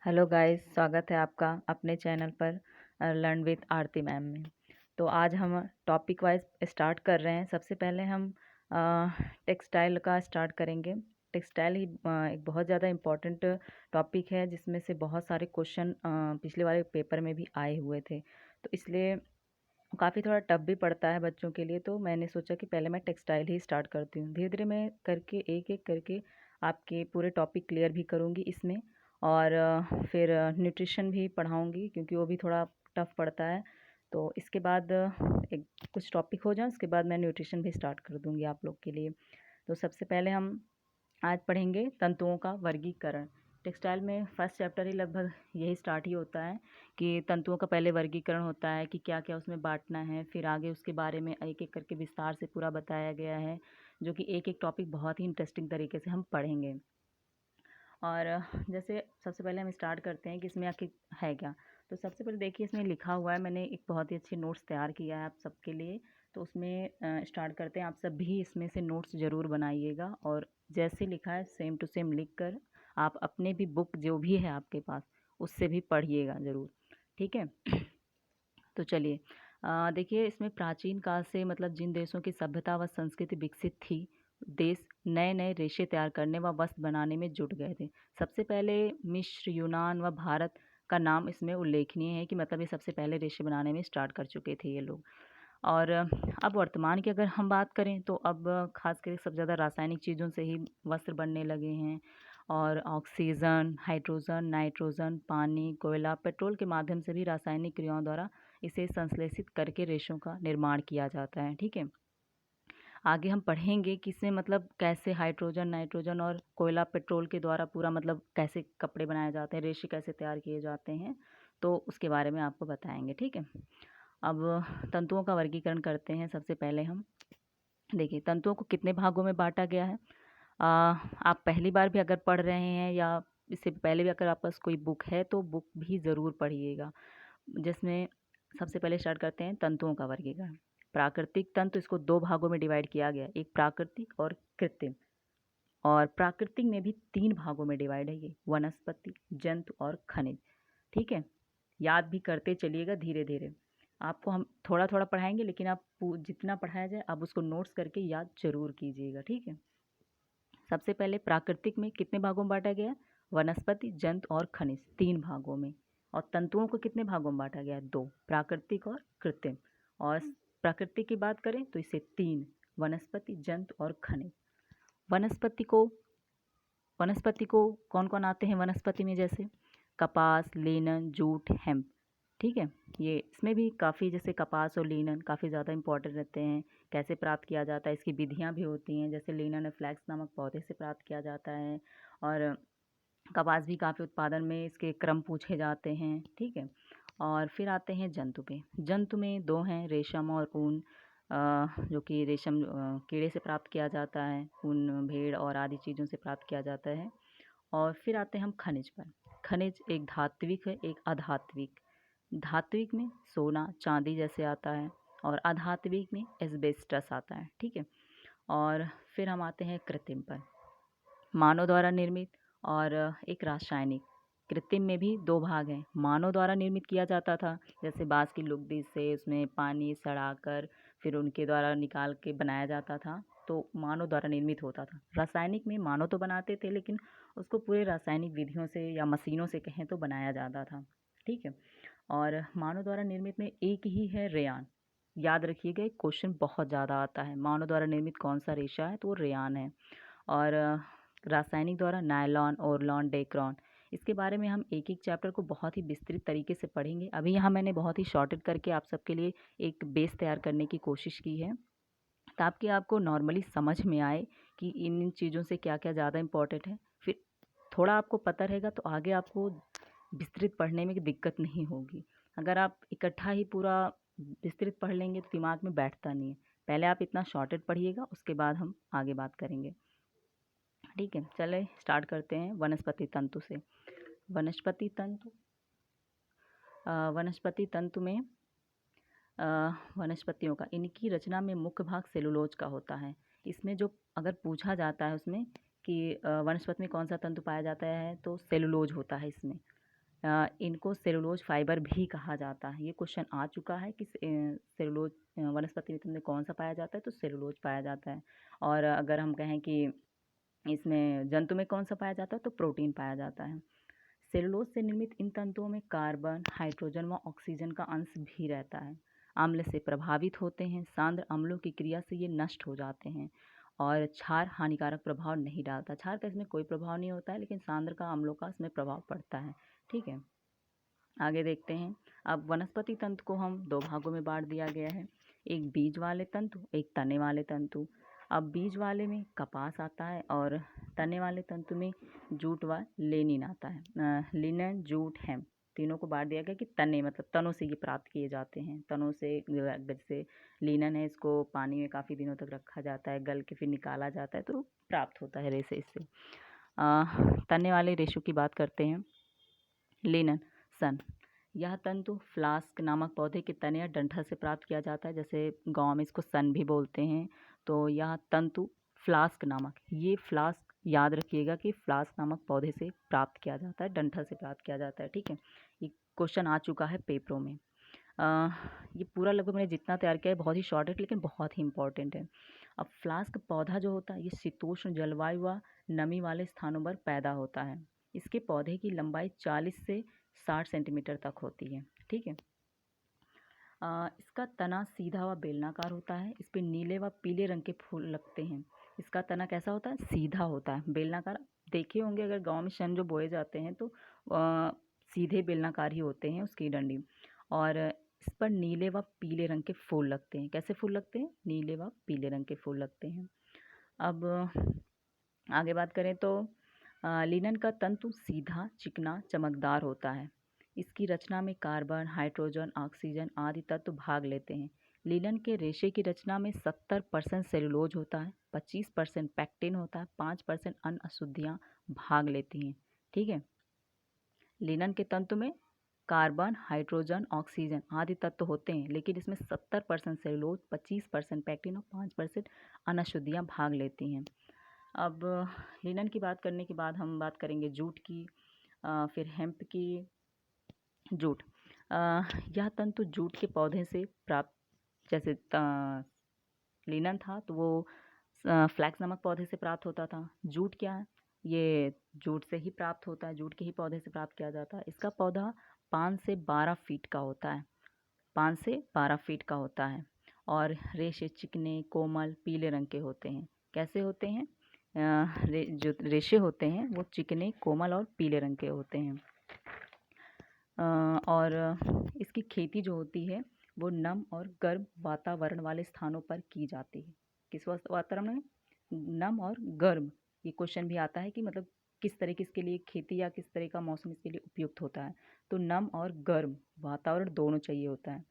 Hello guys, स्वागत है आपका अपने चैनल पर लर्न विद आरती मैम में। तो आज हम टॉपिक वाइज स्टार्ट कर रहे हैं। सबसे पहले हम टेक्सटाइल का स्टार्ट करेंगे। टेक्सटाइल ही एक बहुत ज़्यादा इम्पोर्टेंट टॉपिक है, जिसमें से बहुत सारे क्वेश्चन पिछले वाले पेपर में भी आए हुए थे। तो इसलिए काफ़ी थोड़ा टफ भी पड़ता है बच्चों के लिए। तो मैंने सोचा कि पहले मैं टेक्सटाइल ही स्टार्ट करती हूँ। धीरे धीरे मैं करके एक एक करके आपके पूरे टॉपिक क्लियर भी करूँगी इसमें। और फिर न्यूट्रिशन भी पढ़ाऊँगी, क्योंकि वो भी थोड़ा टफ पड़ता है। तो इसके बाद एक कुछ टॉपिक हो जाए, उसके बाद मैं न्यूट्रिशन भी स्टार्ट कर दूँगी आप लोग के लिए। तो सबसे पहले हम आज पढ़ेंगे तंतुओं का वर्गीकरण। टेक्सटाइल में फर्स्ट चैप्टर ही लगभग यही स्टार्ट ही होता है कि तंतुओं का पहले वर्गीकरण होता है कि क्या क्या उसमें बांटना है। फिर आगे उसके बारे में एक एक करके विस्तार से पूरा बताया गया है, जो कि एक एक टॉपिक बहुत ही इंटरेस्टिंग तरीके से हम पढ़ेंगे। और जैसे सबसे पहले हम स्टार्ट करते हैं कि इसमें आखिर है क्या। तो सबसे पहले देखिए, इसमें लिखा हुआ है, मैंने एक बहुत ही अच्छे नोट्स तैयार किया है आप सबके लिए। तो उसमें स्टार्ट करते हैं। आप सब भी इसमें से नोट्स ज़रूर बनाइएगा, और जैसे लिखा है सेम टू सेम लिख कर आप अपने भी बुक जो भी है आपके पास उससे भी पढ़िएगा ज़रूर। ठीक है। तो चलिए देखिए, इसमें प्राचीन काल से मतलब जिन देशों की सभ्यता व संस्कृति विकसित थी, देश नए नए रेशे तैयार करने व वस्त्र बनाने में जुट गए थे। सबसे पहले मिस्र, यूनान व भारत का नाम इसमें उल्लेखनीय है कि मतलब ये सबसे पहले रेशे बनाने में स्टार्ट कर चुके थे ये लोग। और अब वर्तमान की अगर हम बात करें तो अब खास करके सबसे ज़्यादा रासायनिक चीज़ों से ही वस्त्र बनने लगे हैं। और ऑक्सीजन, हाइड्रोजन, नाइट्रोजन, पानी, कोयला, पेट्रोल के माध्यम से भी रासायनिक क्रियाओं द्वारा इसे संश्लेषित करके रेशों का निर्माण किया जाता है। ठीक है। आगे हम पढ़ेंगे कि इसमें मतलब कैसे हाइड्रोजन, नाइट्रोजन और कोयला, पेट्रोल के द्वारा पूरा मतलब कैसे कपड़े बनाए जाते हैं, रेशे कैसे तैयार किए जाते हैं। तो उसके बारे में आपको बताएंगे। ठीक है। अब तंतुओं का वर्गीकरण करते हैं। सबसे पहले हम देखिए, तंतुओं को कितने भागों में बांटा गया है। आप पहली बार भी अगर पढ़ रहे हैं या इससे पहले भी अगर आपके पास कोई बुक है तो बुक भी ज़रूर पढ़िएगा, जिसमें सबसे पहले स्टार्ट करते हैं तंतुओं का वर्गीकरण। प्राकृतिक तंतु, इसको दो भागों में डिवाइड किया गया, एक प्राकृतिक और कृत्रिम। और प्राकृतिक में भी तीन भागों में डिवाइड है ये, वनस्पति, जंतु और खनिज। ठीक है। याद भी करते चलिएगा धीरे धीरे। आपको हम थोड़ा थोड़ा पढ़ाएंगे, लेकिन आप जितना पढ़ाया जाए आप उसको नोट्स करके याद जरूर कीजिएगा। ठीक है। सबसे पहले प्राकृतिक में कितने भागों में बांटा गया, वनस्पति, जंतु और खनिज, तीन भागों में। और तंतुओं को कितने भागों में बांटा गया, दो, प्राकृतिक और कृत्रिम। और प्राकृतिक की बात करें तो इसे तीन, वनस्पति, जंतु और खनिज। वनस्पति को वनस्पति को कौन कौन आते हैं वनस्पति में, जैसे कपास, लिनन, जूट, हेम्प। ठीक है। ये इसमें भी काफ़ी, जैसे कपास और लिनन काफ़ी ज़्यादा इंपॉर्टेंट रहते हैं। कैसे प्राप्त किया जाता है, इसकी विधियाँ भी होती हैं। जैसे लिनन और फ्लैक्स नामक पौधे से प्राप्त किया जाता है। और कपास भी काफ़ी उत्पादन में इसके क्रम पूछे जाते हैं। ठीक है। और फिर आते हैं जंतु पे। जंतु में दो हैं, रेशम और ऊन, जो कि रेशम कीड़े से प्राप्त किया जाता है, ऊन भेड़ और आदि चीज़ों से प्राप्त किया जाता है। और फिर आते हैं हम खनिज पर। खनिज एक धात्विक है, एक अधात्विक। धात्विक में सोना, चांदी जैसे आता है, और अधात्विक में एस्बेस्टस आता है। ठीक है। और फिर हम आते हैं कृत्रिम पर। मानव द्वारा निर्मित और एक रासायनिक। कृत्रिम में भी दो भाग हैं। मानव द्वारा निर्मित किया जाता था, जैसे बाँस की लुगदी से उसमें पानी सड़ाकर फिर उनके द्वारा निकाल के बनाया जाता था, तो मानव द्वारा निर्मित होता था। रासायनिक में मानव तो बनाते थे, लेकिन उसको पूरे रासायनिक विधियों से या मशीनों से कहें तो बनाया जाता था। ठीक है। और मानव द्वारा निर्मित में एक ही है रेयान। याद रखिएगा, एक क्वेश्चन बहुत ज़्यादा आता है, मानव द्वारा निर्मित कौन सा रेशा है, तो वो रेयान है। और रासायनिक द्वारा नायलॉन, ओरलॉन, डेक्रॉन। इसके बारे में हम एक एक चैप्टर को बहुत ही विस्तृत तरीके से पढ़ेंगे। अभी यहाँ मैंने बहुत ही शॉर्टेड करके आप सबके लिए एक बेस तैयार करने की कोशिश की है, ताकि आपको नॉर्मली समझ में आए कि इन इन चीज़ों से क्या क्या ज़्यादा इम्पोर्टेंट है। फिर थोड़ा आपको पता रहेगा तो आगे आपको विस्तृत पढ़ने में दिक्कत नहीं होगी। अगर आप इकट्ठा ही पूरा विस्तृत पढ़ लेंगे तो दिमाग में बैठता नहीं है। पहले आप इतना शॉर्टेड पढ़िएगा, उसके बाद हम आगे बात करेंगे। ठीक है। चले स्टार्ट करते हैं वनस्पति तंतु से। वनस्पति तंतु वनस्पति तंतु में वनस्पतियों का, इनकी रचना में मुख्य भाग सेलुलोज का होता है। इसमें जो अगर पूछा जाता है उसमें कि वनस्पति में कौन सा तंतु पाया जाता है, तो सेलुलोज होता है इसमें। इनको सेलुलोज फाइबर भी कहा जाता है। ये क्वेश्चन आ चुका है कि सेलुलोज वनस्पति में तुमने कौन सा पाया जाता है, तो सेलुलोज पाया जाता है। और अगर हम कहें कि इसमें जंतु में कौन सा पाया जाता है, तो प्रोटीन पाया जाता है। सेलुलोज से निर्मित इन तंतुओं में कार्बन, हाइड्रोजन व ऑक्सीजन का अंश भी रहता है। अम्ल से प्रभावित होते हैं। सांद्र अम्लों की क्रिया से ये नष्ट हो जाते हैं और क्षार हानिकारक प्रभाव नहीं डालता। क्षार का इसमें कोई प्रभाव नहीं होता है, लेकिन सांद्र का अम्लों का इसमें प्रभाव पड़ता है। ठीक है, आगे देखते हैं। अब वनस्पति तंतु को हम दो भागों में बांट दिया गया है, एक बीज वाले तंतु, एक तने वाले तंतु। अब बीज वाले में कपास आता है और तने वाले तंतु में जूट व लेनिन आता है। लिनन, जूट, हेम्प तीनों को बांट दिया गया कि तने मतलब तनों से ये प्राप्त किए जाते हैं। तनों से जैसे लिनन है, इसको पानी में काफ़ी दिनों तक रखा जाता है, गल के फिर निकाला जाता है तो प्राप्त होता है रेशे इससे। तने वाले रेशों की बात करते हैं। लिनन, सन, यह तंतु फ्लास्क नामक पौधे के तने या डंठल से प्राप्त किया जाता है। जैसे गांव में इसको सन भी बोलते हैं। तो यह तंतु फ्लास्क नामक, ये फ्लास्क याद रखिएगा कि फ्लास्क नामक पौधे से प्राप्त किया जाता है, डंठल से प्राप्त किया जाता है। ठीक है, ये क्वेश्चन आ चुका है पेपरों में। ये पूरा लगभग मैंने जितना तैयार किया है बहुत ही शॉर्ट है, लेकिन बहुत ही इंपॉर्टेंट है। अब फ्लास्क पौधा जो होता है ये शीतोष्ण जलवायु व नमी वाले स्थानों पर पैदा होता है। इसके पौधे की लंबाई 40 से 60 सेंटीमीटर तक होती है। ठीक है, इसका तना सीधा व बेलनाकार होता है। इस पर नीले व पीले रंग के फूल लगते हैं। इसका तना कैसा होता है? सीधा होता है, बेलनाकार। देखे होंगे अगर गांव में शन जो बोए जाते हैं तो सीधे बेलनाकार ही होते हैं उसकी डंडी। और इस पर नीले व पीले रंग के फूल लगते हैं। कैसे फूल लगते हैं? नीले व पीले रंग के फूल लगते हैं। अब आगे बात करें तो लिनन का तंतु सीधा, चिकना, चमकदार होता है। इसकी रचना में कार्बन, हाइड्रोजन, ऑक्सीजन आदि तत्व भाग लेते हैं। लिनन के रेशे की रचना में 70% सेलुलोज होता है, 25% पैक्टिन होता है, 5% अन्य अशुद्धियाँ भाग लेती हैं। ठीक है, लिनन के तंतु में कार्बन, हाइड्रोजन, ऑक्सीजन आदि तत्व होते हैं, लेकिन इसमें 70% सेलुलोज, 25% पैक्टिन और 5% अन्य अशुद्धियाँ भाग लेती हैं। अब लिनन की बात करने के बाद हम बात करेंगे जूट की, फिर हेम्प की। जूट, यह तंतु जूट के पौधे से प्राप्त, जैसे लिनन था तो वो फ्लैक्स नामक पौधे से प्राप्त होता था। जूट क्या है? ये जूट से ही प्राप्त होता है, जूट के ही पौधे से प्राप्त किया जाता है। इसका पौधा 5 से 12 फीट का होता है, 5 से 12 फीट का होता है और रेशे चिकने, कोमल, पीले रंग के होते हैं। कैसे होते हैं? जो रेशे होते हैं वो चिकने, कोमल और पीले रंग के होते हैं। और इसकी खेती जो होती है वो नम और गर्म वातावरण वाले स्थानों पर की जाती है। किस वातावरण में? नम और गर्म। ये क्वेश्चन भी आता है कि मतलब किस तरह की इसके लिए खेती या किस तरह का मौसम इसके लिए उपयुक्त होता है। तो नम और गर्म वातावरण दोनों चाहिए होता है।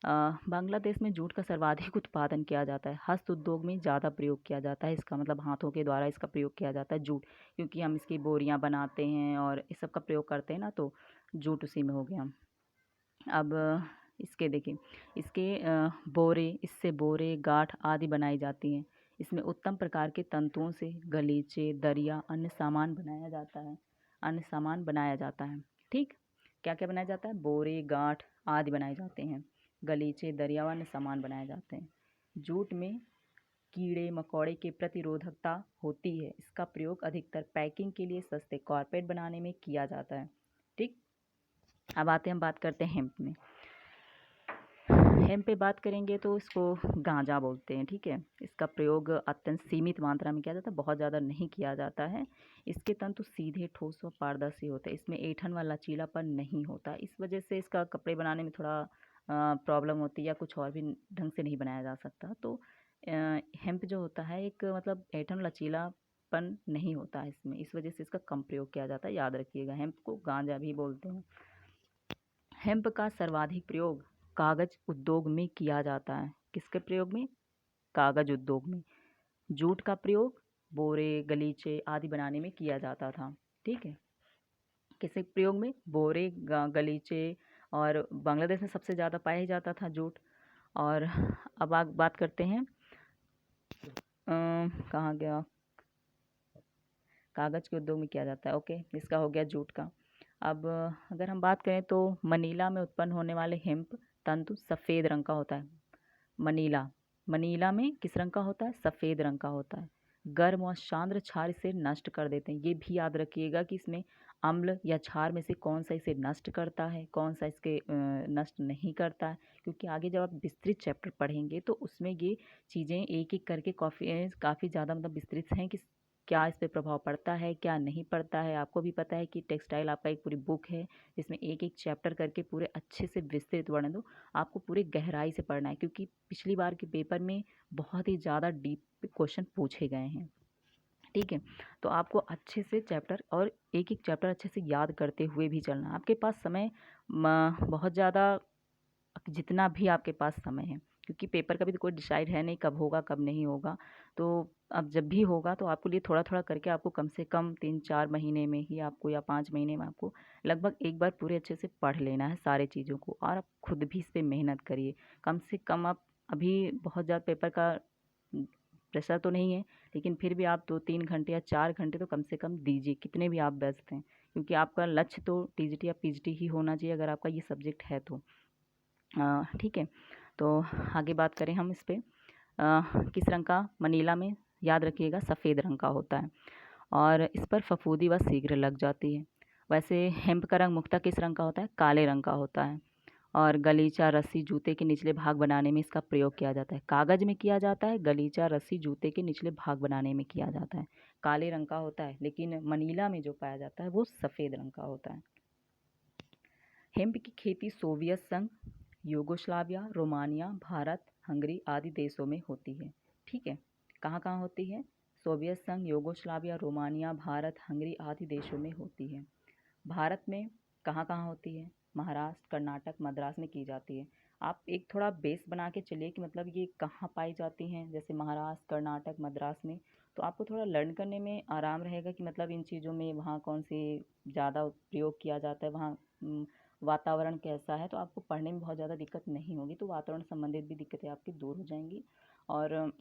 बांग्लादेश में जूट का सर्वाधिक उत्पादन किया जाता है। हस्त उद्योग में ज़्यादा प्रयोग किया जाता है इसका, मतलब हाथों के द्वारा इसका प्रयोग किया जाता है जूट, क्योंकि हम इसकी बोरियां बनाते हैं और इस सब का प्रयोग करते हैं ना, तो जूट उसी में हो गया। अब इसके देखिए, इसके बोरे, इससे बोरे, गांठ आदि बनाई जाती हैं। इसमें उत्तम प्रकार के तंतुओं से गलीचे, दरिया, अन्य सामान बनाया जाता है, अन्य सामान बनाया जाता है। ठीक, क्या क्या बनाया जाता है? बोरे, गांठ आदि बनाए जाते हैं, गलीचे, दरिया व अन्य सामान बनाए जाते हैं। जूट में कीड़े मकोड़े की प्रतिरोधकता होती है। इसका प्रयोग अधिकतर पैकिंग के लिए सस्ते कारपेट बनाने में किया जाता है। ठीक, अब आते हैं, हम बात करते हैं हेम्प में। हेम्प पे बात करेंगे तो इसको गांजा बोलते हैं। ठीक है, इसका प्रयोग अत्यंत सीमित मात्रा में किया जाता है, बहुत ज़्यादा नहीं किया जाता है। इसके तंतु सीधे, ठोस व पारदर्शी होते हैं। इसमें ऐंठन व लचीलापन नहीं होता, इस वजह से इसका कपड़े बनाने में थोड़ा प्रॉब्लम होती है या कुछ और भी ढंग से नहीं बनाया जा सकता। तो हेम्प जो होता है एक मतलब ऐंठन लचीलापन नहीं होता है इसमें, इस वजह से इसका कम प्रयोग किया जाता है। याद रखिएगा, हेम्प को गांजा भी बोलते हैं। हेम्प का सर्वाधिक प्रयोग कागज उद्योग में किया जाता है। किसके प्रयोग में? कागज उद्योग में। जूट का प्रयोग बोरे, गलीचे आदि बनाने में किया जाता था। ठीक है, किसके प्रयोग में? बोरे, गलीचे, और बांग्लादेश में सबसे ज़्यादा पाया ही जाता था जूट। और अब बात करते हैं, कहाँ गया? कागज़ के उद्योग में किया जाता है। ओके, इसका हो गया जूट का। अब अगर हम बात करें तो मनीला में उत्पन्न होने वाले हेम्प तंतु सफ़ेद रंग का होता है। मनीला मनीला में किस रंग का होता है? सफ़ेद रंग का होता है। गर्म और शांद्र क्षार इसे नष्ट कर देते हैं। ये भी याद रखिएगा कि इसमें अम्ल या क्षार में से कौन सा इसे नष्ट करता है, कौन सा इसके नष्ट नहीं करता है, क्योंकि आगे जब आप विस्तृत चैप्टर पढ़ेंगे तो उसमें ये चीज़ें एक एक करके काफ़ी ज़्यादा मतलब विस्तृत हैं कि क्या इस पे प्रभाव पड़ता है, क्या नहीं पड़ता है। आपको भी पता है कि टेक्सटाइल आपका एक पूरी बुक है जिसमें एक एक चैप्टर करके पूरे अच्छे से विस्तृत वर्णन आपको पूरी गहराई से पढ़ना है, क्योंकि पिछली बार के पेपर में बहुत ही ज़्यादा डीप क्वेश्चन पूछे गए हैं। ठीक है, तो आपको अच्छे से चैप्टर और एक एक चैप्टर अच्छे से याद करते हुए भी चलना है। आपके पास समय बहुत ज़्यादा, जितना भी आपके पास समय है, क्योंकि पेपर का भी तो कोई डिसाइड है नहीं कब होगा कब नहीं होगा। तो अब जब भी होगा तो आपको लिए थोड़ा थोड़ा करके आपको कम से कम 3-4 महीने में ही आपको या 5 महीने में आपको लगभग एक बार पूरे अच्छे से पढ़ लेना है सारे चीज़ों को, और आप खुद भी इस पर मेहनत करिए। कम से कम आप अभी बहुत ज़्यादा पेपर का प्रेशर तो नहीं है, लेकिन फिर भी आप 2-3 घंटे या 4 घंटे तो कम से कम दीजिए, कितने भी आप व्यस्त हैं, क्योंकि आपका लक्ष्य तो टीजीटी या पीजीटी ही होना चाहिए अगर आपका ये सब्जेक्ट है तो। ठीक है, तो आगे बात करें हम इस पे किस रंग का मनीला में, याद रखिएगा सफ़ेद रंग का होता है, और इस पर फफूंदी व शीघ्र लग जाती है। वैसे हेम्प का रंग मुख्यतः किस रंग का होता है? काले रंग का होता है, और गलीचा रस्सी जूते के निचले भाग बनाने में इसका प्रयोग किया जाता है। कागज़ में किया जाता है, गलीचा रस्सी जूते के निचले भाग बनाने में किया जाता है। काले रंग का होता है, लेकिन मनीला में जो पाया जाता है वो सफ़ेद रंग का होता है। हेम्प की खेती सोवियत संघ, यूगोस्लाविया, रोमानिया, भारत, हंगरी आदि देशों में होती है। ठीक है, कहाँ कहाँ होती है? सोवियत संघ, यूगोस्लाविया, रोमानिया, भारत, हंगरी आदि देशों में होती है। भारत में कहाँ कहाँ होती है? महाराष्ट्र, कर्नाटक, मद्रास में की जाती है। आप एक थोड़ा बेस बना के चलिए कि मतलब ये कहाँ पाई जाती हैं, जैसे महाराष्ट्र, कर्नाटक, मद्रास में, तो आपको थोड़ा लर्न करने में आराम रहेगा कि मतलब इन चीज़ों में वहाँ कौन से ज़्यादा प्रयोग किया जाता है, वहाँ वातावरण कैसा है, तो आपको पढ़ने में बहुत ज़्यादा दिक्कत नहीं होगी। तो वातावरण संबंधित भी दिक्कतें आपकी दूर हो जाएंगी। और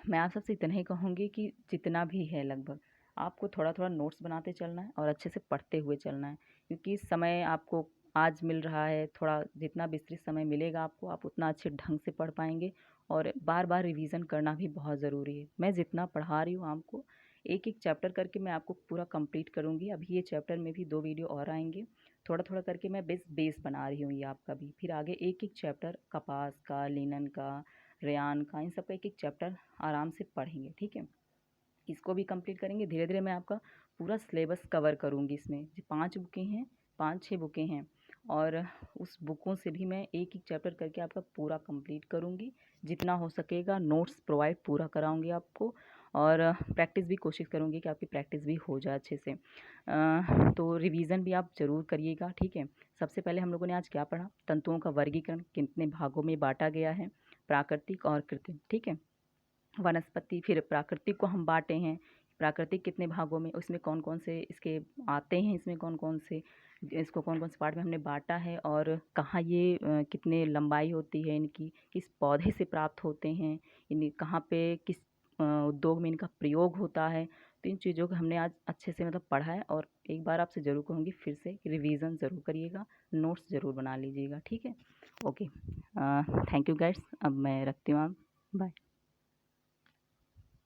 मैं आप सबसे इतना ही कहूँगी कि जितना भी है लगभग आपको थोड़ा थोड़ा नोट्स बनाते चलना है और अच्छे से पढ़ते हुए चलना है, क्योंकि समय आपको आज मिल रहा है, थोड़ा जितना विस्तृत समय मिलेगा आपको, आप उतना अच्छे ढंग से पढ़ पाएंगे। और बार बार रिवीजन करना भी बहुत ज़रूरी है। मैं जितना पढ़ा रही हूँ आपको, एक एक चैप्टर करके मैं आपको पूरा कंप्लीट करूँगी। अभी ये चैप्टर में भी 2 वीडियो और आएंगे, थोड़ा थोड़ा करके मैं बेस बना रही हूँ ये आपका भी। फिर आगे एक एक चैप्टर कपास का, लिनन का, रेयान का, इन सब का एक एक चैप्टर आराम से पढ़ेंगे। ठीक है, इसको भी कंप्लीट करेंगे धीरे धीरे। मैं आपका पूरा सिलेबस कवर करूँगी। इसमें जो 5 बुकें हैं, 5-6 बुकें हैं, और उस बुकों से भी मैं एक एक चैप्टर करके आपका पूरा कंप्लीट करूँगी। जितना हो सकेगा नोट्स प्रोवाइड पूरा कराऊँगी आपको, और प्रैक्टिस भी कोशिश करूँगी कि आपकी प्रैक्टिस भी हो जाए अच्छे से। तो रिवीजन भी आप ज़रूर करिएगा। ठीक है, सबसे पहले हम लोगों ने आज क्या पढ़ा? तंतुओं का वर्गीकरण कितने भागों में बांटा गया है, प्राकृतिक और कृत्रिम। ठीक है, वनस्पति, फिर प्राकृतिक को हम बांटे हैं, प्राकृतिक कितने भागों में, उसमें कौन कौन से इसके आते हैं, इसमें कौन कौन से, इसको कौन कौन से पार्ट में हमने बांटा है, और कहाँ ये कितने लंबाई होती है इनकी, किस पौधे से प्राप्त होते हैं, इन कहाँ पे किस उद्योग में इनका प्रयोग होता है। तो इन चीज़ों को हमने आज अच्छे से मतलब पढ़ा है, और एक बार आपसे ज़रूर कहूँगी फिर से रिवीजन ज़रूर करिएगा, नोट्स ज़रूर बना लीजिएगा। ठीक है, ओके, थैंक यू गाइड्स। अब मैं रखती हूँ, आप बाय।